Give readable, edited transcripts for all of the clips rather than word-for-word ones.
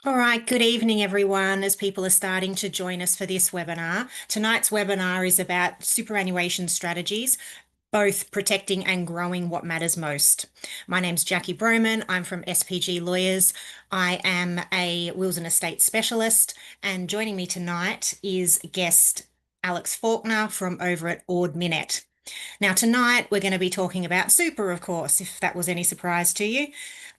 All right, good evening, everyone, as people are starting to join us for this webinar. Tonight's webinar is about superannuation strategies, both protecting and growing what matters most. My name's Jacqui Brauman. I'm from SPG Lawyers. I am a wills and estate specialist, and joining me tonight is guest Alex Faulkner from over at Ord Minnett. Now, tonight we're going to be talking about super, of course, if that was any surprise to you.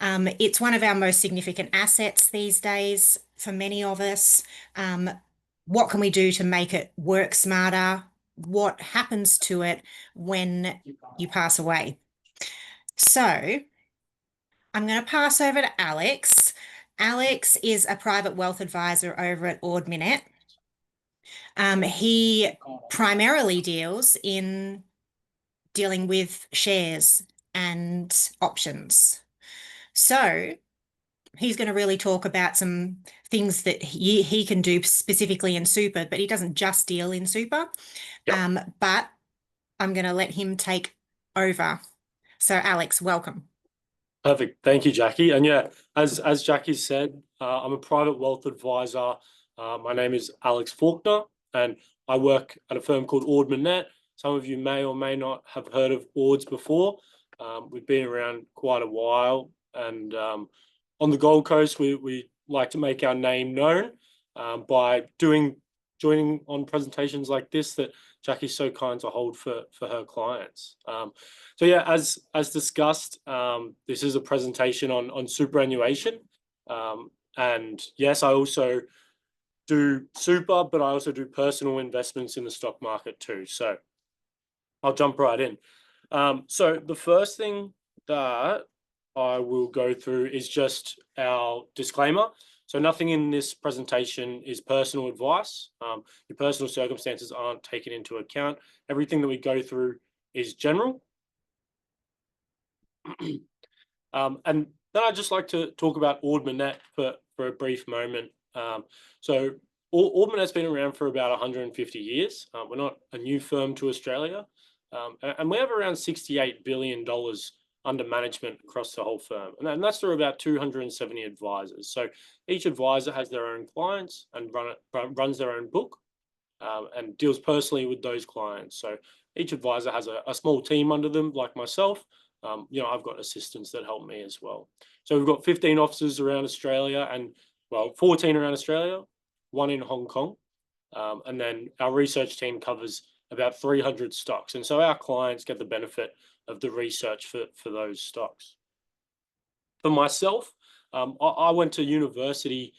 It's one of our most significant assets these days for many of us. Um, what can we do to make it work smarter? What happens to it when you pass away? So, I'm going to pass over to Alex. Alex is a private wealth advisor over at Ord Minnett. He primarily deals in dealing with shares and options. So he's going to really talk about some things that he can do specifically in super, but he doesn't just deal in super. Yep. But I'm going to let him take over. So Alex, welcome. Perfect. Thank you, Jacqui. And yeah, as Jacqui said, I'm a private wealth advisor. My name is Alex Faulkner, and I work at a firm called Ord Minnett. Some of you may or may not have heard of Ords before. We've been around quite a while, and on the Gold Coast, we like to make our name known by joining on presentations like this that Jacqui's so kind to hold for her clients. So yeah, as discussed, this is a presentation on superannuation. And yes, I also do super, but I also do personal investments in the stock market too. So I'll jump right in. So the first thing that I will go through is just our disclaimer. So nothing in this presentation is personal advice. Your personal circumstances aren't taken into account. Everything that we go through is general. And then I'd just like to talk about Ord Minnett for a brief moment. So Ord Minnett's been around for about 150 years. We're not a new firm to Australia. And we have around $68 billion under management across the whole firm. And that's through about 270 advisors. So each advisor has their own clients and runs their own book and deals personally with those clients. So each advisor has a small team under them, like myself. I've got assistants that help me as well. So we've got 15 offices around Australia and, 14 around Australia, one in Hong Kong. And then our research team covers about 300 stocks. And so our clients get the benefit of the research for those stocks. For myself, I went to university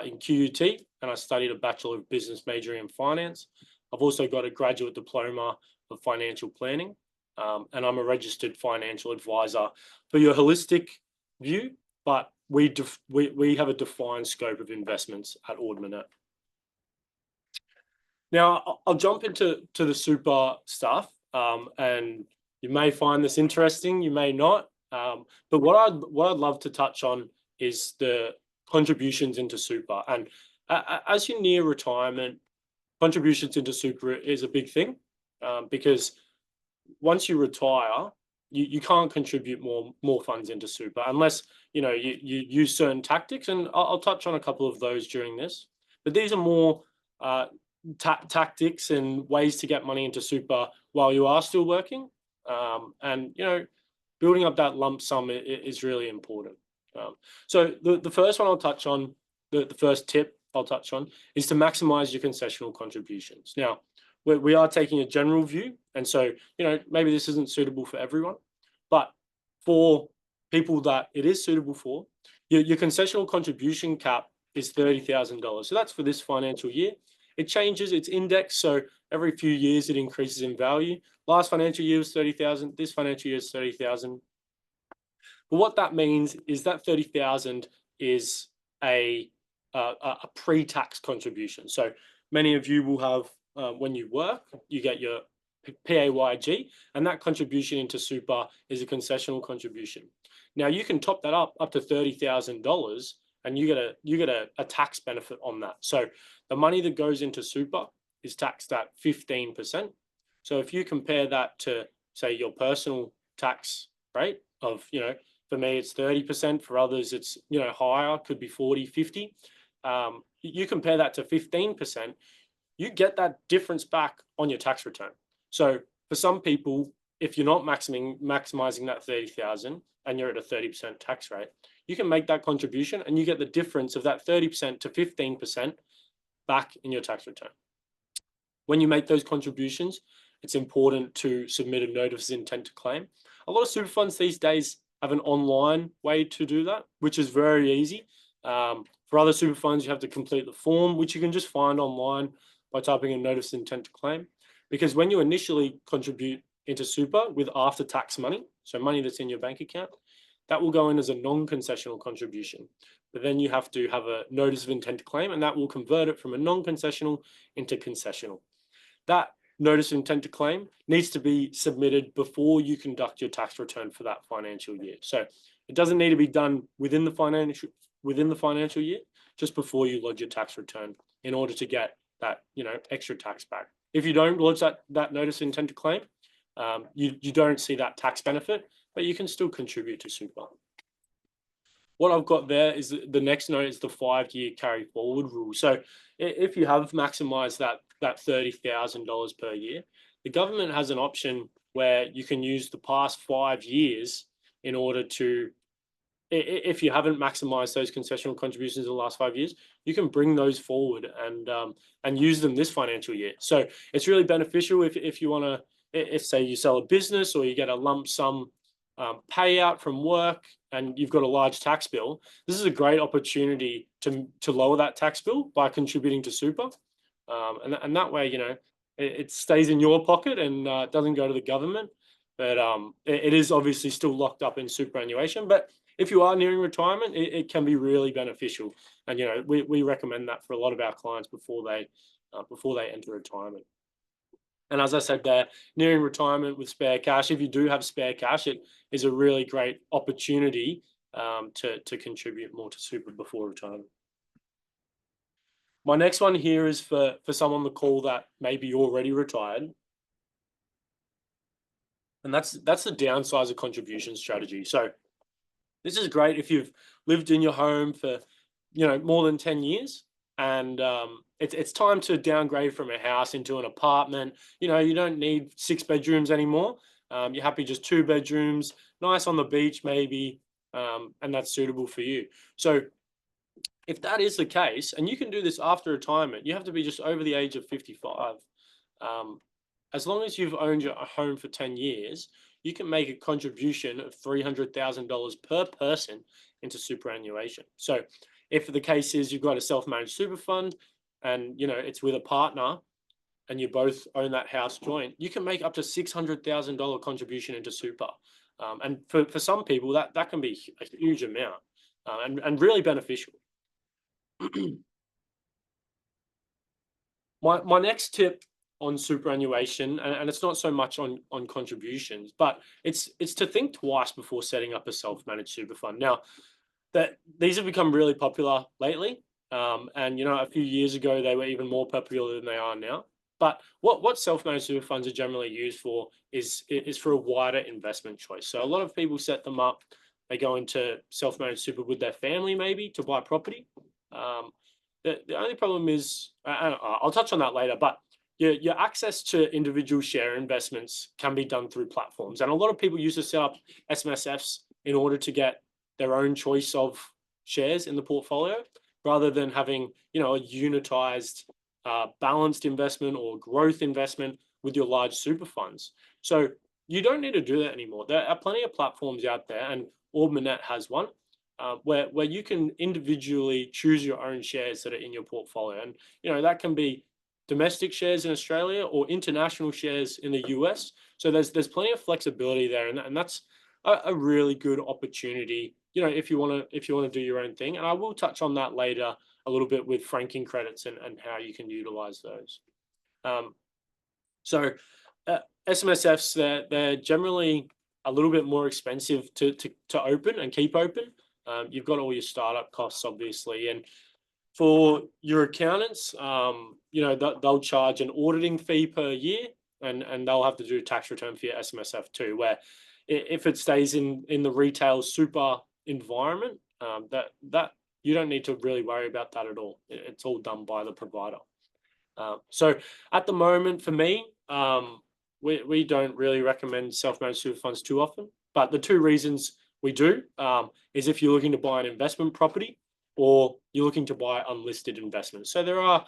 in QUT and I studied a Bachelor of Business majoring in finance. I've also got a graduate diploma of financial planning. And I'm a registered financial advisor for your holistic view, but we have a defined scope of investments at Ord Minnett. Now, I'll jump into the super stuff, and you may find this interesting, you may not. But what I'd love to touch on is the contributions into super. And as you near retirement, contributions into super is a big thing, because once you retire, you can't contribute more funds into super unless you use certain tactics, and I'll touch on a couple of those during this. But these are more tactics and ways to get money into super while you are still working, and building up that lump sum is really important. So the first one I'll touch on, the first tip I'll touch on is to maximize your concessional contributions. Now, we are taking a general view, and so maybe this isn't suitable for everyone, but for people that it is suitable for, your concessional contribution cap is $30,000. So that's for this financial year. It changes, it's indexed, so every few years it increases in value. Last financial year was 30,000. This financial year is 30,000. But what that means is that 30,000 is a pre-tax contribution. So many of you will have, when you work, you get your PAYG, and that contribution into super is a concessional contribution. Now you can top that up to $30,000, and you get a tax benefit on that. So the money that goes into super is taxed at 15%. So if you compare that to, say, your personal tax rate of For me, it's 30%. For others, it's, you know, higher, could be 40, 50. You compare that to 15%, you get that difference back on your tax return. So for some people, if you're not maximizing that 30,000 and you're at a 30% tax rate, you can make that contribution and you get the difference of that 30% to 15% back in your tax return. When you make those contributions, it's important to submit a notice of intent to claim. A lot of super funds these days have an online way to do that, which is very easy. For other super funds, you have to complete the form, which you can just find online by typing in notice of intent to claim. Because when you initially contribute into super with after tax money, so money that's in your bank account, that will go in as a non-concessional contribution. But then you have to have a notice of intent to claim, and that will convert it from a non-concessional into concessional. That notice of intent to claim needs to be submitted before you conduct your tax return for that financial year. So it doesn't need to be done within the financial year, just before you lodge your tax return in order to get that, you know, extra tax back. If you don't lodge that notice of intent to claim, you don't see that tax benefit, but you can still contribute to super. What I've got there is the next note is the 5-year carry forward rule. So if you have maximized that $30,000 per year, the government has an option where you can use the past 5 years in order to, if you haven't maximized those concessional contributions in the last 5 years, you can bring those forward and use them this financial year. So it's really beneficial if you want to, if say you sell a business or you get a lump sum payout from work and you've got a large tax bill. This is a great opportunity to lower that tax bill by contributing to super, and that way, you know, it stays in your pocket and doesn't go to the government. But it is obviously still locked up in superannuation. But if you are nearing retirement, it can be really beneficial, and you know, we recommend that for a lot of our clients before they enter retirement. And as I said there, nearing retirement with spare cash, if you do have spare cash, it is a really great opportunity to contribute more to super before retirement. My next one here is for someone on the call that may be already retired. And that's the downsizer contribution strategy. So this is great if you've lived in your home for, you know, more than 10 years. And it's time to downgrade from a house into an apartment. You know, you don't need 6 bedrooms anymore. You're happy just 2 bedrooms, nice on the beach maybe, and that's suitable for you. So if that is the case, and you can do this after retirement, you have to be just over the age of 55. As long as you've owned your home for 10 years, you can make a contribution of $300,000 per person into superannuation. So if the case is you've got a self-managed super fund and, you know, it's with a partner and you both own that house joint, you can make up to $600,000 contribution into super. And for some people, that can be a huge amount and really beneficial. My next tip on superannuation, and it's not so much on contributions, but it's to think twice before setting up a self-managed super fund. Now, that these have become really popular lately, and you know, a few years ago they were even more popular than they are now. But what self-managed super funds are generally used for is for a wider investment choice. So a lot of people set them up. They go into self-managed super with their family, maybe to buy property. The only problem is, I'll touch on that later, but your access to individual share investments can be done through platforms. And a lot of people used to set up SMSFs in order to get their own choice of shares in the portfolio, rather than having, you know, a unitized, balanced investment or growth investment with your large super funds. So you don't need to do that anymore. There are plenty of platforms out there, and Orbmanet has one, where you can individually choose your own shares that are in your portfolio. And, you know, that can be domestic shares in Australia or international shares in the US. So there's plenty of flexibility there, and that's a really good opportunity, you know, if you want to do your own thing. And I will touch on that later a little bit with franking credits and how you can utilize those. So SMSFs, they're generally a little bit more expensive to open and keep open. You've got all your startup costs, obviously, and for your accountants, you know, they'll charge an auditing fee per year, and they'll have to do a tax return for your SMSF too, where if it stays in the retail super environment, that you don't need to really worry about that at all. It's all done by the provider. So at the moment, for me, we don't really recommend self-managed super funds too often. But the two reasons we do is if you're looking to buy an investment property or you're looking to buy unlisted investments. So there are,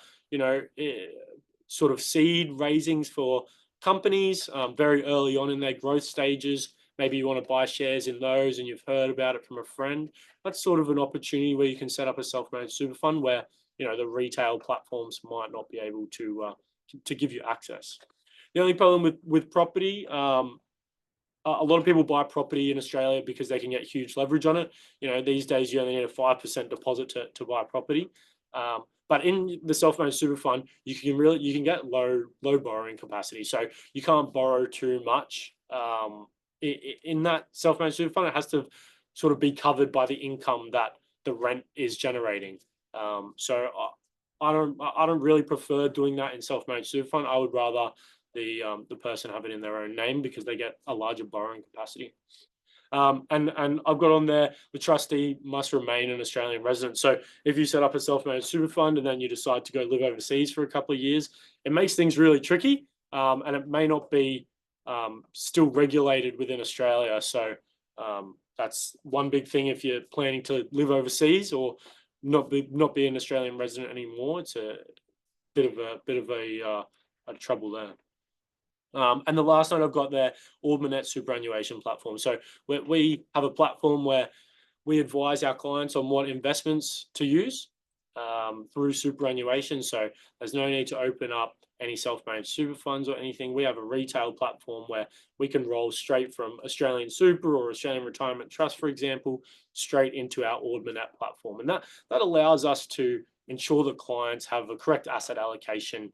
sort of seed raisings for companies very early on in their growth stages. Maybe you want to buy shares in those and you've heard about it from a friend. That's sort of an opportunity where you can set up a self-managed super fund where the retail platforms might not be able to give you access. The only problem with property, a lot of people buy property in Australia because they can get huge leverage on it. These days you only need a 5% deposit to buy property. But in the self-managed super fund, you can get low borrowing capacity. So you can't borrow too much. In that self-managed super fund, it has to sort of be covered by the income that the rent is generating. So I don't really prefer doing that in self-managed super fund. I would rather the person have it in their own name because they get a larger borrowing capacity. And I've got on there, the trustee must remain an Australian resident. So if you set up a self-managed super fund and then you decide to go live overseas for a couple of years, it makes things really tricky, and it may not be still regulated within Australia. So that's one big thing if you're planning to live overseas or not be an Australian resident anymore. It's a bit of a trouble there. And the last note I've got there, Audmanet Superannuation platform. So we have a platform where we advise our clients on what investments to use through superannuation. So there's no need to open up any self-managed super funds or anything. We have a retail platform where we can roll straight from Australian Super or Australian Retirement Trust, for example, straight into our Audmanet platform. And that allows us to ensure that clients have a correct asset allocation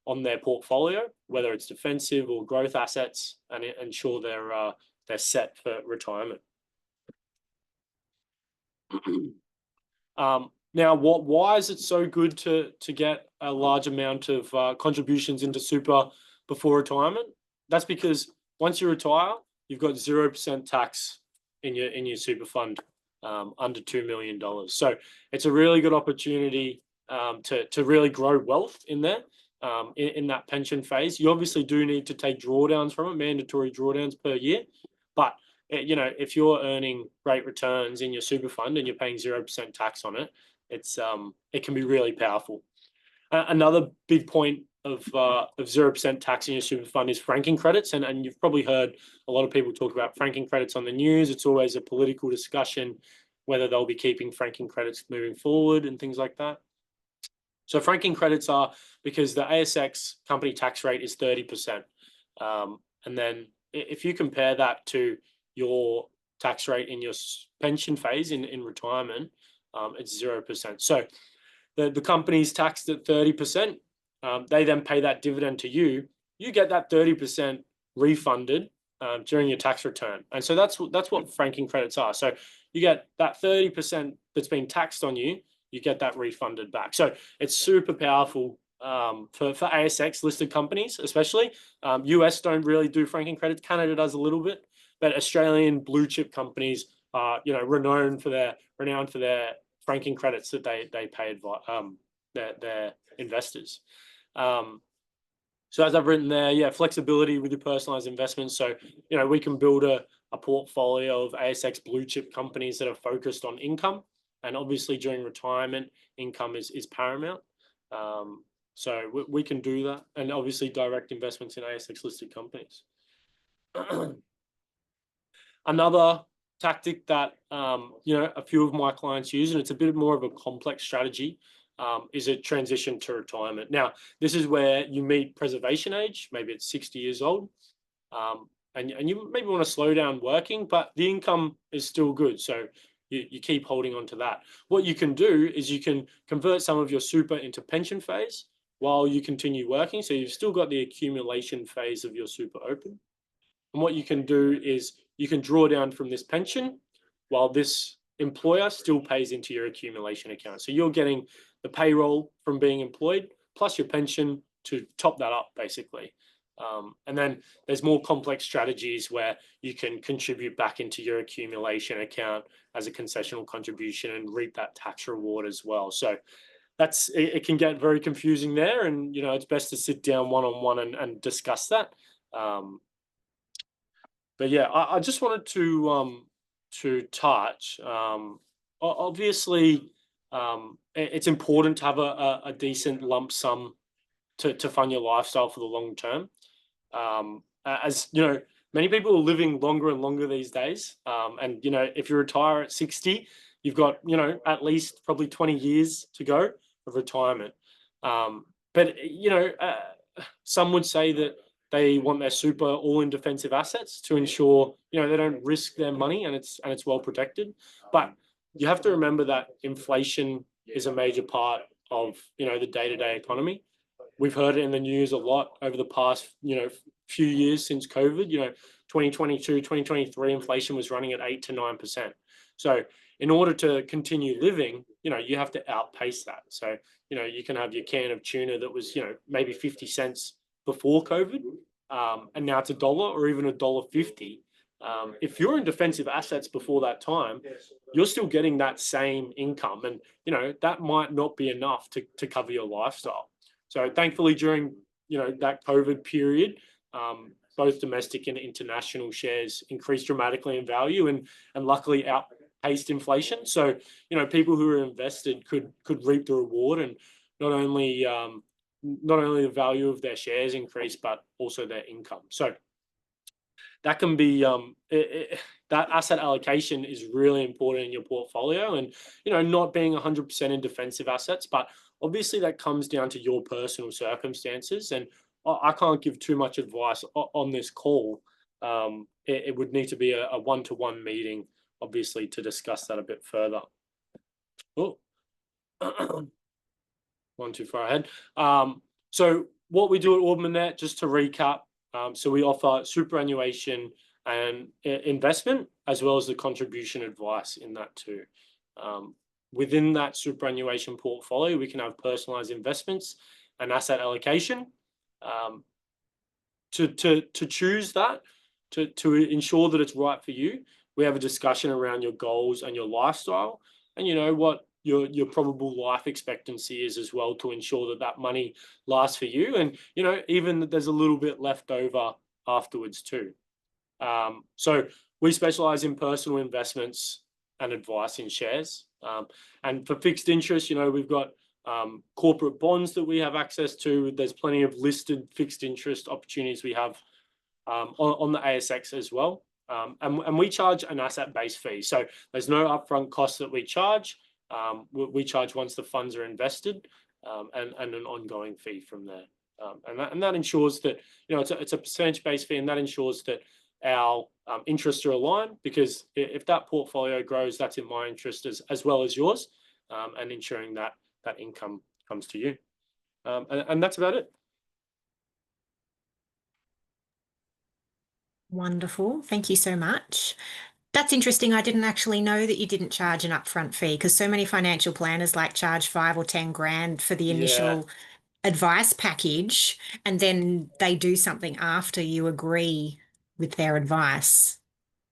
on their portfolio, whether it's defensive or growth assets, and ensure they're set for retirement. Now, why is it so good to get a large amount of contributions into super before retirement? That's because once you retire, you've got 0% tax in your super fund under $2 million. So it's a really good opportunity to really grow wealth in there. In that pension phase, you obviously do need to take drawdowns from it, mandatory drawdowns per year. But if you're earning great returns in your super fund and you're paying 0% tax on it, it can be really powerful. Another big point of 0% tax in your super fund is franking credits, and you've probably heard a lot of people talk about franking credits on the news. It's always a political discussion whether they'll be keeping franking credits moving forward and things like that. So franking credits are because the ASX company tax rate is 30%. And then if you compare that to your tax rate in your pension phase in retirement, it's 0%. So the company's taxed at 30%. They then pay that dividend to you. You get that 30% refunded during your tax return. And so that's what franking credits are. So you get that 30% that's been taxed on you, you get that refunded back. So it's super powerful for ASX listed companies, especially. US don't really do franking credits. Canada does a little bit, but Australian blue chip companies are renowned for their franking credits that they pay their investors. So as I've written there, flexibility with your personalized investments. So we can build a portfolio of ASX blue chip companies that are focused on income. And obviously during retirement, income is paramount. So we can do that. And obviously direct investments in ASX listed companies. Another tactic that, a few of my clients use, and it's a bit more of a complex strategy, is a transition to retirement. Now, this is where you meet preservation age, maybe it's 60 years old. And you maybe want to slow down working, but the income is still good. So you keep holding on to that. What you can do is you can convert some of your super into pension phase while you continue working. So you've still got the accumulation phase of your super open. And what you can do is you can draw down from this pension while this employer still pays into your accumulation account. So you're getting the payroll from being employed plus your pension to top that up, basically. And then there's more complex strategies where you can contribute back into your accumulation account as a concessional contribution and reap that tax reward as well. So it can get very confusing there, and it's best to sit down one-on-one and discuss that. But yeah, I just wanted to touch. Obviously, it's important to have a decent lump sum to fund your lifestyle for the long term. As you know, many people are living longer and longer these days. And if you retire at 60, you've got at least probably 20 years to go of retirement. But some would say that they want their super all in defensive assets to ensure they don't risk their money, and it's well protected. But you have to remember that inflation is a major part of the day-to-day economy. We've heard it in the news a lot over the past few years since COVID. 2022, 2023, inflation was running at 8 to 9%. So in order to continue living, you have to outpace that. So you can have your can of tuna that was maybe 50 cents before COVID, and now it's $1 or even $1.50. If you're in defensive assets before that time, you're still getting that same income, and that might not be enough to cover your lifestyle. So thankfully, during that COVID period, both domestic and international shares increased dramatically in value, and luckily outpaced inflation. So people who are invested could reap the reward, and not only the value of their shares increase, but also their income. So that can be that asset allocation is really important in your portfolio, and not being 100% in defensive assets, but obviously that comes down to your personal circumstances, and I can't give too much advice on this call. It would need to be a one-to-one meeting, obviously, to discuss that a bit further. Oh, one too far ahead. So what we do at AudmanNet, just to recap, so we offer superannuation and investment, as well as the contribution advice in that too. Within that superannuation portfolio, we can have personalized investments and asset allocation. To choose that, to ensure that it's right for you, we have a discussion around your goals and your lifestyle, and what your probable life expectancy is as well, to ensure that that money lasts for you, and even that there's a little bit left over afterwards too. So we specialize in personal investments and advice in shares. And for fixed interest, we've got corporate bonds that we have access to. There's plenty of listed fixed interest opportunities we have on the ASX as well. And we charge an asset-based fee. So there's no upfront costs that we charge. We charge once the funds are invested, and an ongoing fee from there. And that ensures that it's a percentage-based fee, and that ensures that our interests are aligned, because if that portfolio grows, that's in my interest as well as yours, and ensuring that income comes to you. And that's about it. Wonderful. Thank you so much. That's interesting. I didn't actually know that you didn't charge an upfront fee, because so many financial planners charge 5 or 10 grand for the Yeah. initial advice package, and then they do something after you agree with their advice.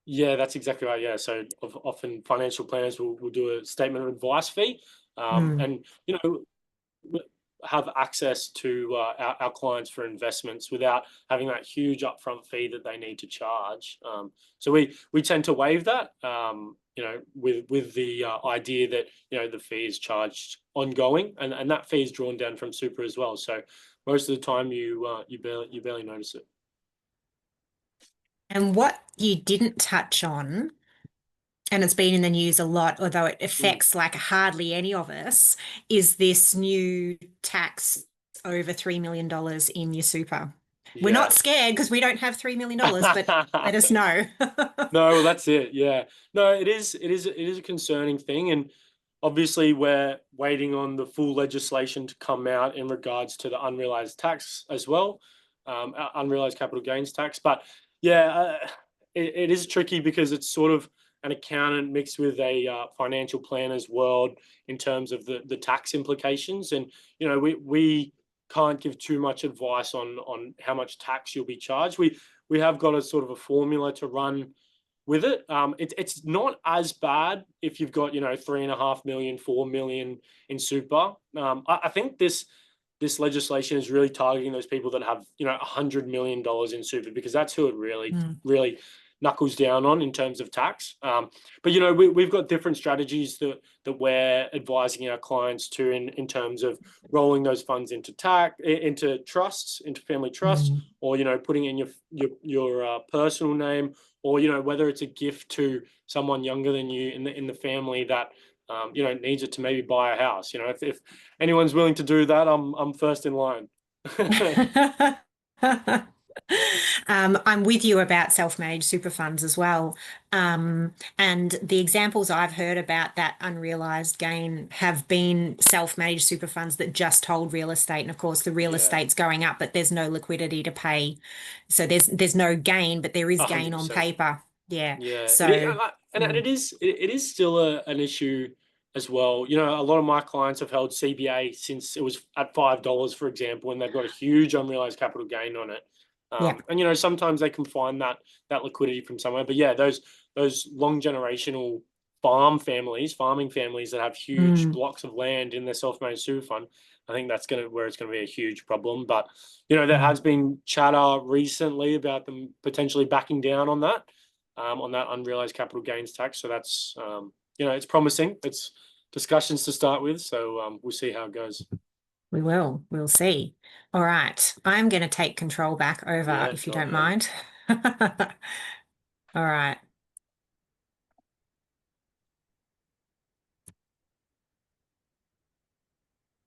Yeah, that's exactly right. Yeah, so often financial planners will do a statement of advice fee, and have access to our clients for investments without having that huge upfront fee that they need to charge. So we tend to waive that, with the idea that the fee is charged ongoing, and that fee is drawn down from super as well. So most of the time you barely notice it. And what you didn't touch on, and it's been in the news a lot, although it affects hardly any of us, is this new tax over $3 million in your super. We're not scared because we don't have $3 million, but let us know. No, well, that's it. Yeah. No, it is a concerning thing. And obviously we're waiting on the full legislation to come out in regards to the unrealized tax as well, unrealized capital gains tax. But yeah, it is tricky, because it's sort of an accountant mixed with a financial planner's world in terms of the tax implications. And we can't give too much advice on how much tax you'll be charged. We have got a sort of a formula to run with it. It's not as bad if you've got 3.5 million, 4 million in super. I think this legislation is really targeting those people that have $100 million in super, because that's who it really knuckles down on in terms of tax. But we've got different strategies that we're advising our clients to in terms of rolling those funds into trusts, into family trusts, or putting in your personal name, or whether it's a gift to someone younger than you in the family that needs it to maybe buy a house. If anyone's willing to do that, I'm first in line. I'm with you about self-managed super funds as well. And the examples I've heard about that unrealized gain have been self-managed super funds that just hold real estate. And of course, the real Yeah, estate's going up, but there's no liquidity to pay. So there's no gain, but there is gain on 100%. paper. Yeah. Yeah, So and mm, it is still an issue as well. A lot of my clients have held CBA since it was at $5, for example, and they've got a huge unrealized capital gain on it. yeah. And sometimes they can find that liquidity from somewhere. But yeah, those long generational farming families that have huge Mm, blocks of land in their self-managed super fund, I think that's where it's gonna be a huge problem. But there mm. has been chatter recently about them potentially backing down on that unrealized capital gains tax. So that's it's promising. It's discussions to start with. So we'll see how it goes. We will. We'll see. All right. I'm going to take control back over Yeah, if you go don't ahead. mind. All right.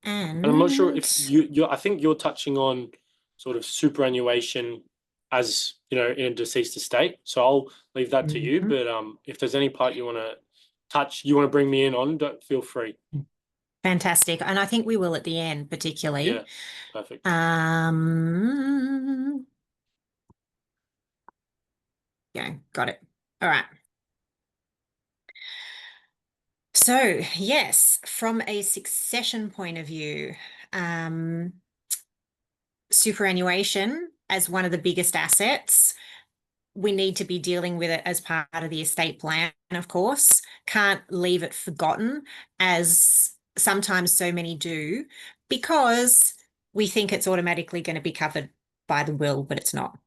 And I'm not sure if And I think you're touching on sort of superannuation as in a deceased estate. So I'll leave that to you. mhm. But if there's any part you want to you want to bring me in on, don't feel free. Fantastic. And I think we will at the end, Yeah, particularly. perfect. Um, yeah, got it. All right. So, yes, from a succession point of view, um, superannuation as one of the biggest assets, we need to be dealing with it as part of the estate plan, of course. Can't leave it forgotten, as sometimes so many do, because we think it's automatically going to be covered by the will, but it's not.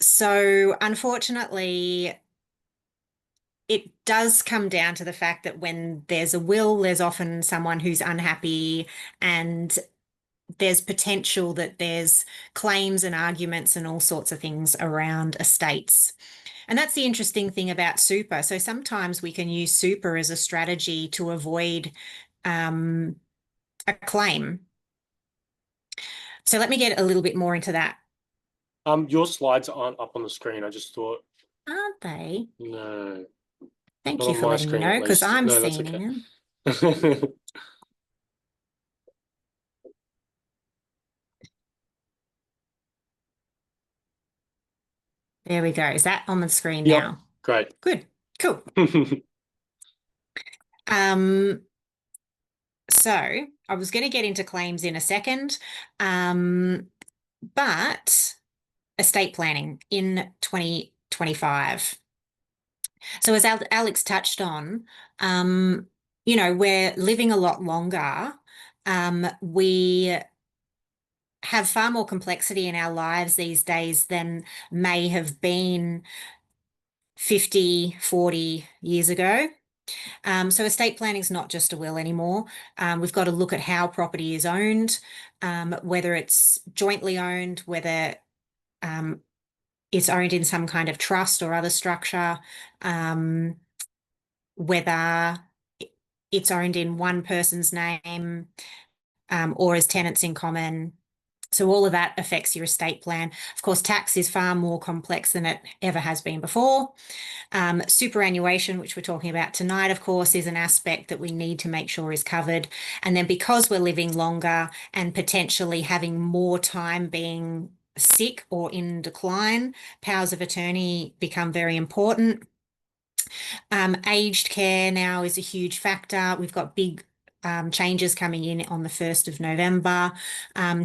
So unfortunately, it does come down to the fact that when there's a will, there's often someone who's unhappy, and there's potential that there's claims and arguments and all sorts of things around estates. And that's the interesting thing about super. So sometimes we can use super as a strategy to avoid um, a claim. So let me get a little bit more into that. Your slides aren't up on the screen. I just thought, Aren't they? no, not Thank you on for my letting me screen at know, because least. I'm No, that's seeing okay. them. There we go. Is that on the screen Yep, now? great. Good. Cool. Um, so I was going to get into claims in a second, but estate planning in 2025. So as Alex touched on, we're living a lot longer. We have far more complexity in our lives these days than may have been 50, 40 years ago. So estate planning is not just a will anymore. We've got to look at how property is owned, whether it's jointly owned, whether um, it's owned in some kind of trust or other structure, um, whether it's owned in one person's name, or as tenants in common. So all of that affects your estate plan. Of course, tax is far more complex than it ever has been before. Superannuation, which we're talking about tonight, of course, is an aspect that we need to make sure is covered. And then because we're living longer and potentially having more time being sick or in decline, powers of attorney become very important. Aged care now is a huge factor. We've got big changes coming in on the 1st of November,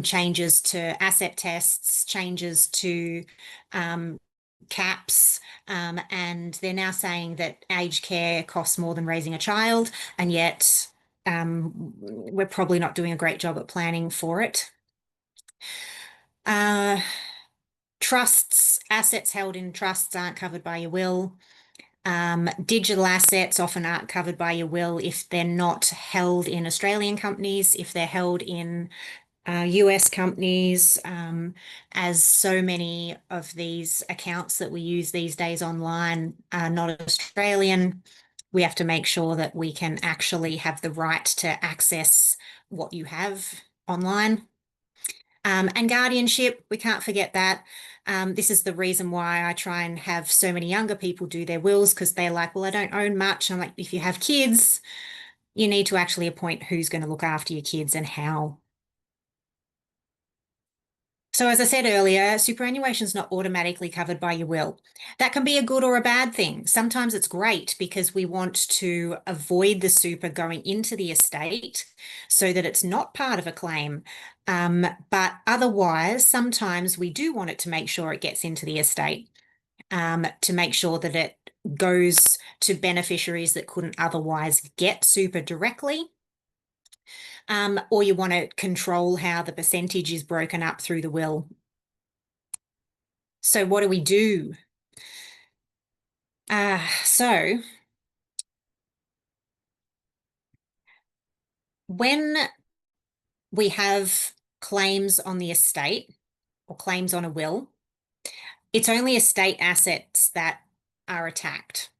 changes to asset tests, changes to caps, and they're now saying that aged care costs more than raising a child, and yet we're probably not doing a great job at planning for it. Uh, Trusts, assets held in trusts aren't covered by your will. Digital assets often aren't covered by your will if they're not held in Australian companies, if they're held in US companies, as so many of these accounts that we use these days online are not Australian. We have to make sure that we can actually have the right to access what you have online. And guardianship, we can't forget that. This is the reason why I try and have so many younger people do their wills, because they're like, well, I don't own much. I'm like, if you have kids, you need to actually appoint who's going to look after your kids and how. So as I said earlier, superannuation is not automatically covered by your will. That can be a good or a bad thing. Sometimes it's great because we want to avoid the super going into the estate so that it's not part of a claim. But otherwise, sometimes we do want it to make sure it gets into the estate, to make sure that it goes to beneficiaries that couldn't otherwise get super directly. Or you want to control how the percentage is broken up through the will. So what do we do? So when we have claims on the estate or claims on a will, it's only estate assets that are attacked.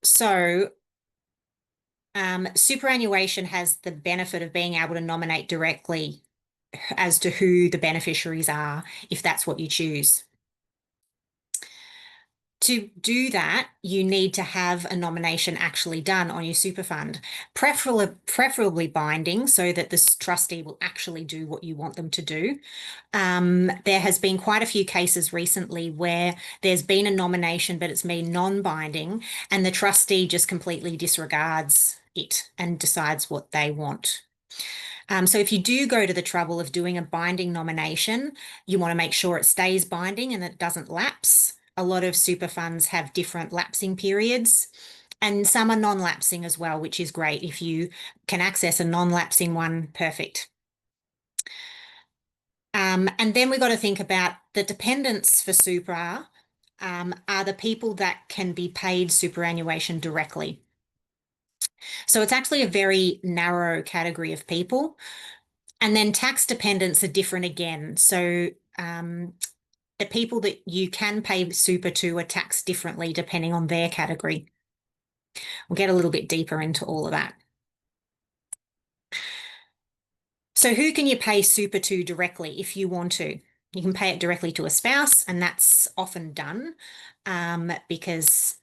So superannuation has the benefit of being able to nominate directly as to who the beneficiaries are, if that's what you choose. To do that, you need to have a nomination actually done on your super fund, preferably binding so that the trustee will actually do what you want them to do. There has been quite a few cases recently where there's been a nomination, but it's been non-binding, and the trustee just completely disregards it and decides what they want. So if you do go to the trouble of doing a binding nomination, you want to make sure it stays binding and it doesn't lapse. A lot of super funds have different lapsing periods, and some are non-lapsing as well, which is great. If you can access a non-lapsing one, perfect. And then we've got to think about the dependents for super, are the people that can be paid superannuation directly. So it's actually a very narrow category of people. And then tax dependents are different again. So the people that you can pay super to are taxed differently depending on their category. We'll get a little bit deeper into all of that. So who can you pay super to directly if you want to? You can pay it directly to a spouse, and that's often done because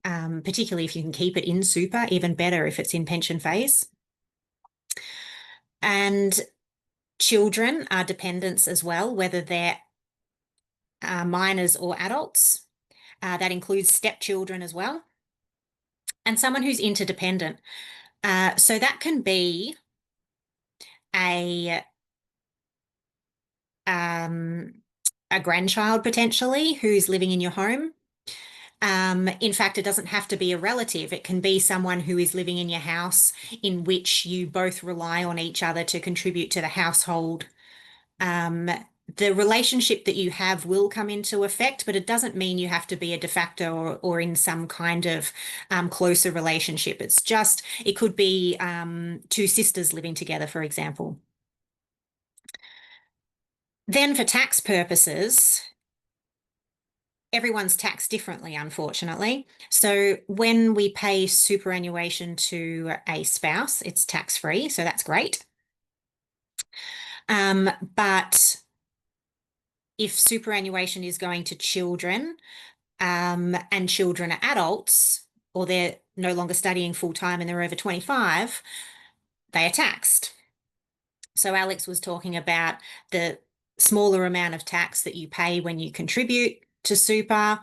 particularly if you can keep it in super, even better if it's in pension phase. And children are dependents as well, whether they're minors or adults. That includes stepchildren as well. And someone who's interdependent. So that can be a um, a grandchild potentially who's living in your home. In fact, it doesn't have to be a relative. It can be someone who is living in your house in which you both rely on each other to contribute to the household. The relationship that you have will come into effect, but it doesn't mean you have to be a de facto or in some kind of closer relationship. It's just, it could be two sisters living together, for example. Then for tax purposes, everyone's taxed differently, unfortunately. So when we pay superannuation to a spouse, it's tax-free, so that's great. But if superannuation is going to children, and children are adults, or they're no longer studying full-time and they're over 25, they are taxed. So Alex was talking about the smaller amount of tax that you pay when you contribute to super.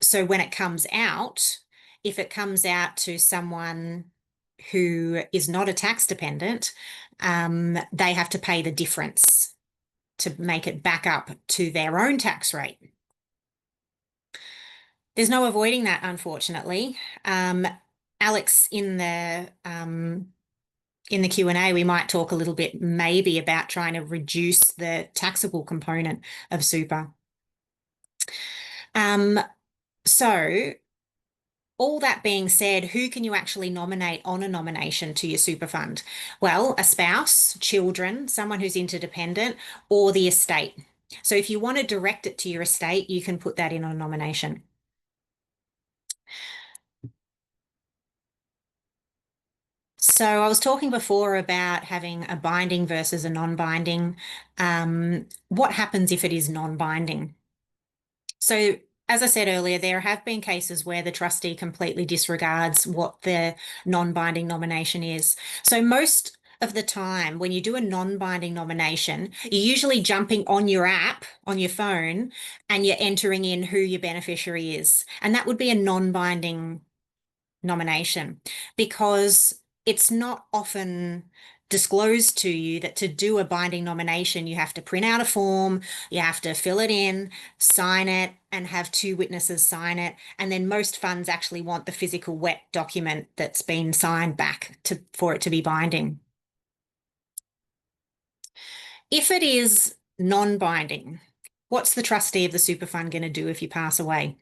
So when it comes out, if it comes out to someone who is not a tax dependent, they have to pay the difference to make it back up to their own tax rate. There's no avoiding that, unfortunately. Alex, in the Q&A, we might talk a little bit maybe about trying to reduce the taxable component of super. So all that being said, who can you actually nominate on a nomination to your super fund? Well, a spouse, children, someone who's interdependent, or the estate. So if you want to direct it to your estate, you can put that in on a nomination. So I was talking before about having a binding versus a non-binding. What happens if it is non-binding? So as I said earlier, there have been cases where the trustee completely disregards what the non-binding nomination is. So most of the time, when you do a non-binding nomination, you're usually jumping on your app on your phone and you're entering in who your beneficiary is. And that would be a non-binding nomination because it's not often disclosed to you that to do a binding nomination, you have to print out a form, you have to fill it in, sign it, and have two witnesses sign it. And then most funds actually want the physical wet document that's been signed back for it to be binding. If it is non-binding, what's the trustee of the super fund going to do if you pass away?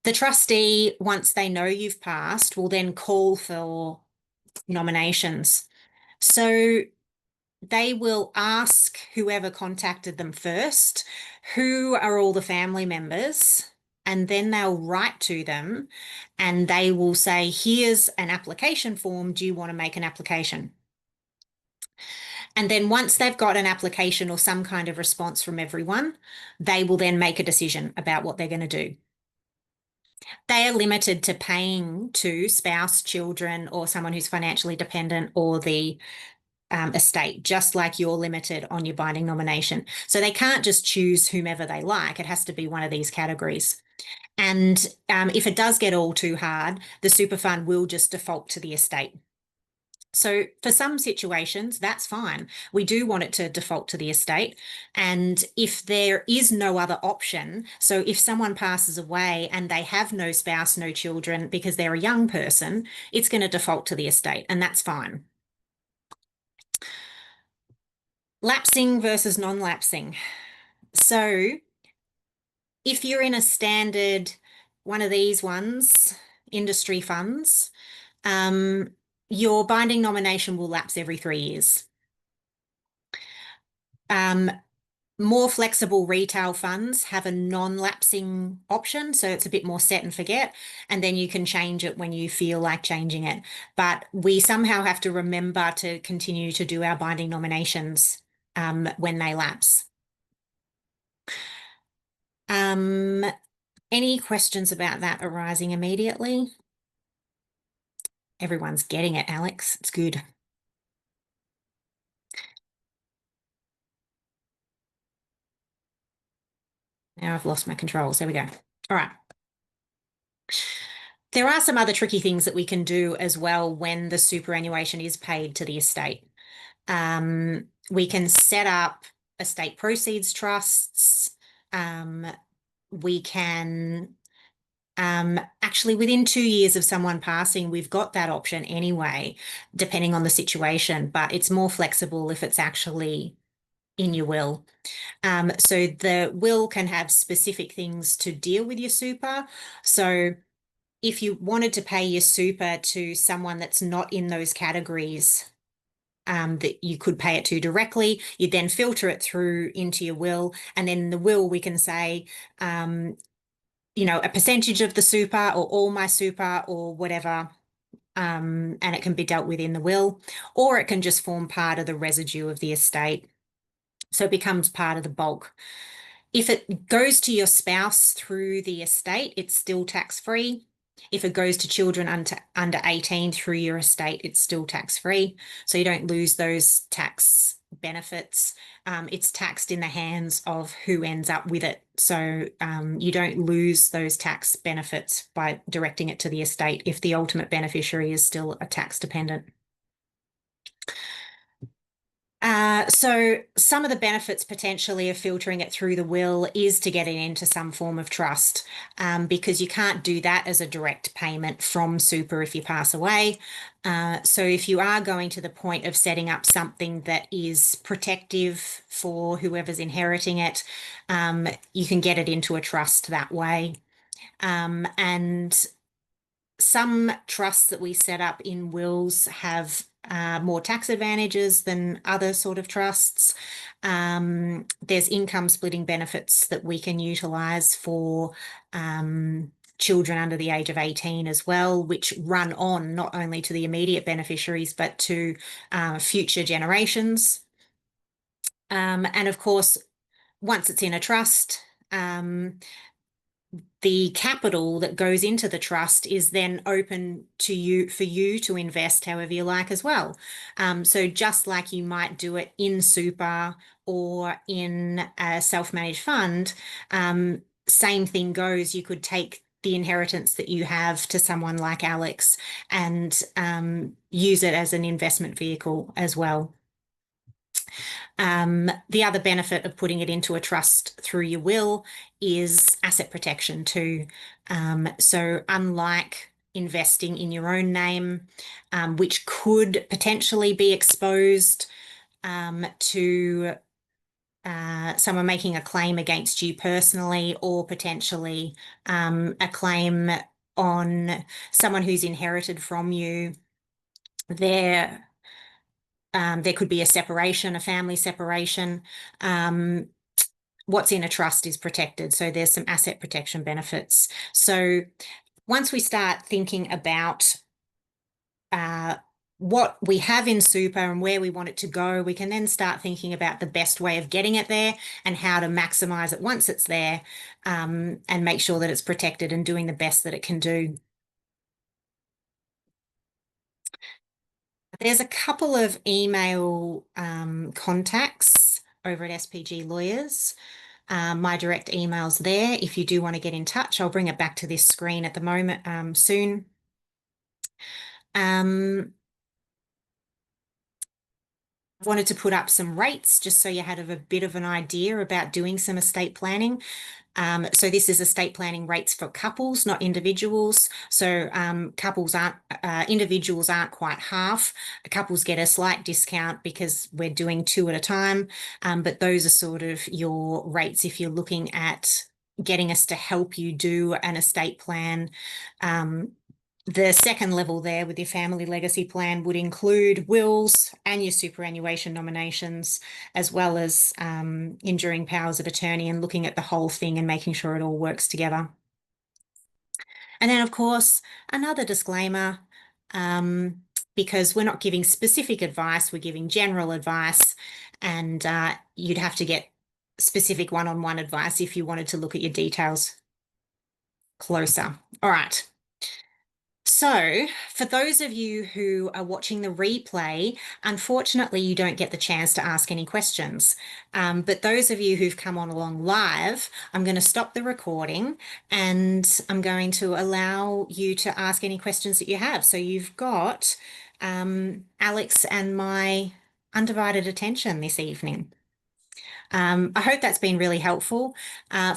The trustee, once they know you've passed, will then call for nominations. So they will ask whoever contacted them first, who are all the family members, and then they'll write to them and they will say, here's an application form. Do you want to make an application? And then once they've got an application or some kind of response from everyone, they will then make a decision about what they're going to do. They are limited to paying to spouse, children, or someone who's financially dependent or the estate, just like you're limited on your binding nomination. So they can't just choose whomever they like. It has to be one of these categories. And if it does get all too hard, the super fund will just default to the estate. So for some situations, that's fine. We do want it to default to the estate. And if there is no other option, so if someone passes away and they have no spouse, no children, because they're a young person, it's going to default to the estate, and that's fine. Lapsing versus non-lapsing. So if you're in a standard one of these ones, industry funds, your binding nomination will lapse every 3 years. More flexible retail funds have a non-lapsing option, so it's a bit more set and forget, and then you can change it when you feel like changing it. But we somehow have to remember to continue to do our binding nominations when they lapse. Any questions about that arising immediately? Everyone's getting it, Alex. It's good. Now I've lost my controls. There we go. All right. There are some other tricky things that we can do as well when the superannuation is paid to the estate. We can set up estate proceeds trusts. We can actually, within 2 years of someone passing, we've got that option anyway, depending on the situation, but it's more flexible if it's actually in your will. So the will can have specific things to deal with your super. So if you wanted to pay your super to someone that's not in those categories, that you could pay it to directly, you'd then filter it through into your will. And then in the will, we can say, a percentage of the super or all my super or whatever, and it can be dealt with in the will, or it can just form part of the residue of the estate. So it becomes part of the bulk. If it goes to your spouse through the estate, it's still tax-free. If it goes to children under 18 through your estate, it's still tax-free. So you don't lose those tax benefits. It's taxed in the hands of who ends up with it. So you don't lose those tax benefits by directing it to the estate if the ultimate beneficiary is still a tax dependent. So some of the benefits potentially of filtering it through the will is to get it into some form of trust, because you can't do that as a direct payment from super if you pass away. So if you are going to the point of setting up something that is protective for whoever's inheriting it, you can get it into a trust that way. And some trusts that we set up in wills have more tax advantages than other sort of trusts. There's income splitting benefits that we can utilise for children under the age of 18 as well, which run on not only to the immediate beneficiaries but to future generations. And of course, once it's in a trust, the capital that goes into the trust is then open to you for you to invest however you like as well. So just like you might do it in super or in a self-managed fund, same thing goes. You could take the inheritance that you have to someone like Alex and use it as an investment vehicle as well. The other benefit of putting it into a trust through your will is asset protection too. So unlike investing in your own name, which could potentially be exposed to someone making a claim against you personally, or potentially a claim on someone who's inherited from you, there could be a separation, a family separation. What's in a trust is protected. So there's some asset protection benefits. So once we start thinking about what we have in super and where we want it to go, we can then start thinking about the best way of getting it there and how to maximize it once it's there, and make sure that it's protected and doing the best that it can do. There's a couple of email contacts over at SPG Lawyers. My direct email's there. If you do want to get in touch, I'll bring it back to this screen at the moment soon. Wanted to put up some rates just so you had a bit of an idea about doing some estate planning. So this is estate planning rates for couples, not individuals. So individuals aren't quite half. Couples get a slight discount because we're doing two at a time. But those are sort of your rates if you're looking at getting us to help you do an estate plan. The second level there with your family legacy plan would include wills and your superannuation nominations, as well as enduring powers of attorney and looking at the whole thing and making sure it all works together. And then, of course, another disclaimer, because we're not giving specific advice, we're giving general advice, and you'd have to get specific one-on-one advice if you wanted to look at your details closer. All right. So, for those of you who are watching the replay, unfortunately, you don't get the chance to ask any questions. But those of you who've come on along live, I'm going to stop the recording and I'm going to allow you to ask any questions that you have. So you've got Alex and my undivided attention this evening. I hope that's been really helpful.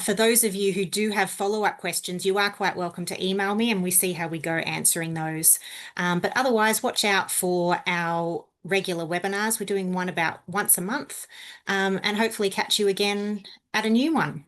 For those of you who do have follow-up questions, you are quite welcome to email me and we see how we go answering those. But otherwise, watch out for our regular webinars. We're doing one about once a month, and hopefully catch you again at a new one.